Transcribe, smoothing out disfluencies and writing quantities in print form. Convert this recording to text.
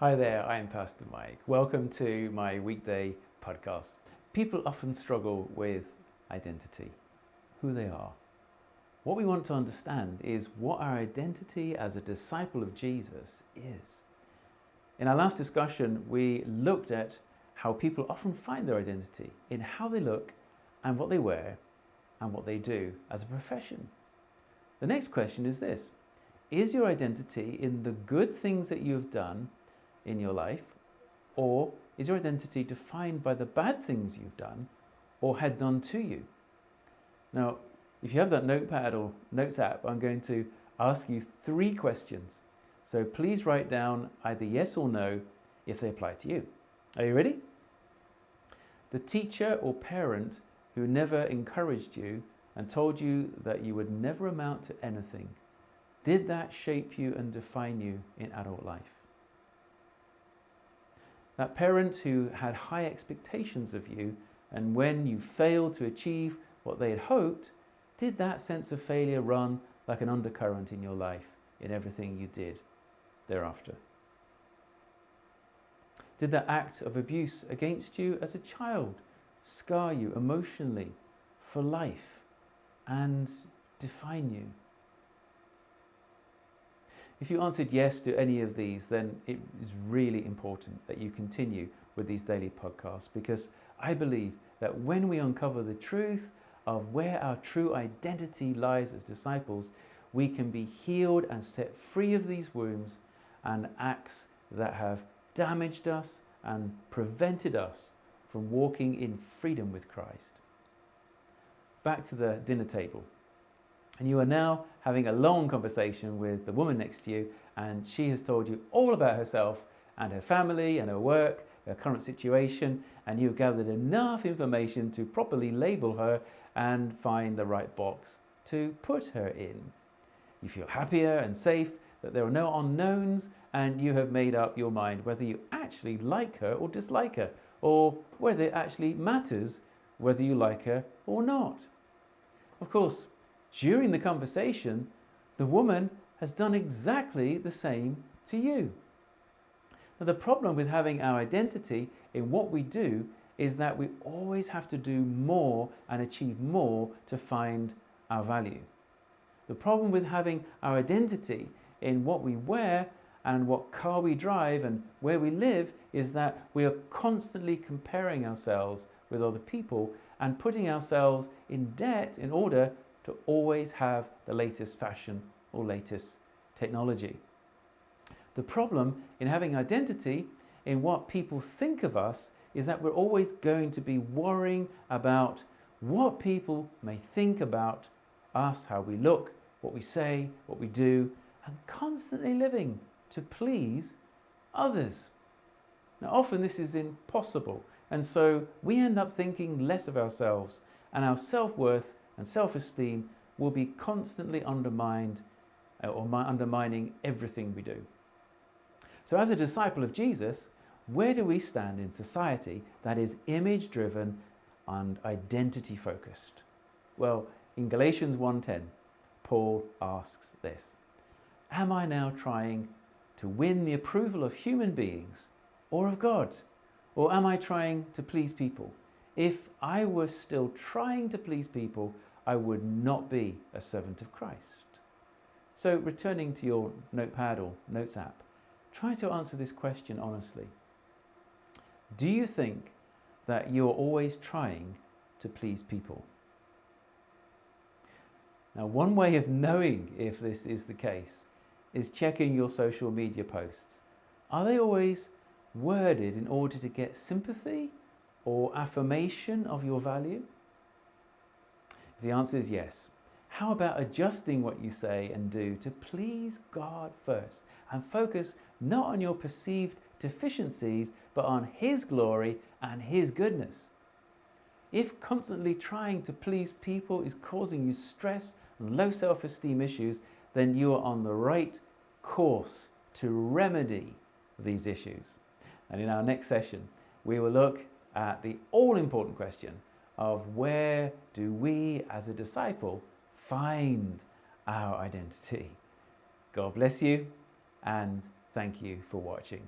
Hi there, I'm Pastor Mike. Welcome to my weekday podcast. People often struggle with identity, who they are. What we want to understand is what our identity as a disciple of Jesus is. In our last discussion, we looked at how people often find their identity in how they look and what they wear and what they do as a profession. The next question is this: is your identity in the good things that you have done in your life, or is your identity defined by the bad things you've done or had done to you? Now, if you have that notepad or notes app, I'm going to ask you 3 questions. So please write down either yes or no if they apply to you. Are you ready? The teacher or parent who never encouraged you and told you that you would never amount to anything, did that shape you and define you in adult life? That parent who had high expectations of you, and when you failed to achieve what they had hoped, did that sense of failure run like an undercurrent in your life, in everything you did thereafter? Did that act of abuse against you as a child scar you emotionally for life and define you? If you answered yes to any of these, then it is really important that you continue with these daily podcasts, because I believe that when we uncover the truth of where our true identity lies as disciples, we can be healed and set free of these wounds and acts that have damaged us and prevented us from walking in freedom with Christ. Back to the dinner table. And you are now having a long conversation with the woman next to you, and she has told you all about herself and her family and her work, her current situation, and you've gathered enough information to properly label her and find the right box to put her in. You feel happier and safe that there are no unknowns, and you have made up your mind whether you actually like her or dislike her, or whether it actually matters whether you like her or not. Of course, during the conversation, the woman has done exactly the same to you. Now, the problem with having our identity in what we do is that we always have to do more and achieve more to find our value. The problem with having our identity in what we wear and what car we drive and where we live is that we are constantly comparing ourselves with other people and putting ourselves in debt in order to always have the latest fashion or latest technology. The problem in having identity in what people think of us is that we're always going to be worrying about what people may think about us, how we look, what we say, what we do, and constantly living to please others. Now, often this is impossible, and so we end up thinking less of ourselves, and our self-worth and self-esteem will be constantly undermined or undermining everything we do. So as a disciple of Jesus, where do we stand in society that is image-driven and identity-focused? Well, in Galatians 1:10, Paul asks this: am I now trying to win the approval of human beings or of God? Or am I trying to please people? If I were still trying to please people, I would not be a servant of Christ. So returning to your notepad or notes app, try to answer this question honestly. Do you think that you're always trying to please people? Now, one way of knowing if this is the case is checking your social media posts. Are they always worded in order to get sympathy or affirmation of your value? If the answer is yes, how about adjusting what you say and do to please God first and focus not on your perceived deficiencies but on His glory and His goodness? If constantly trying to please people is causing you stress and low self-esteem issues, then you are on the right course to remedy these issues. And in our next session, we will look at the all-important question of where do we as a disciple find our identity. God bless you, and thank you for watching.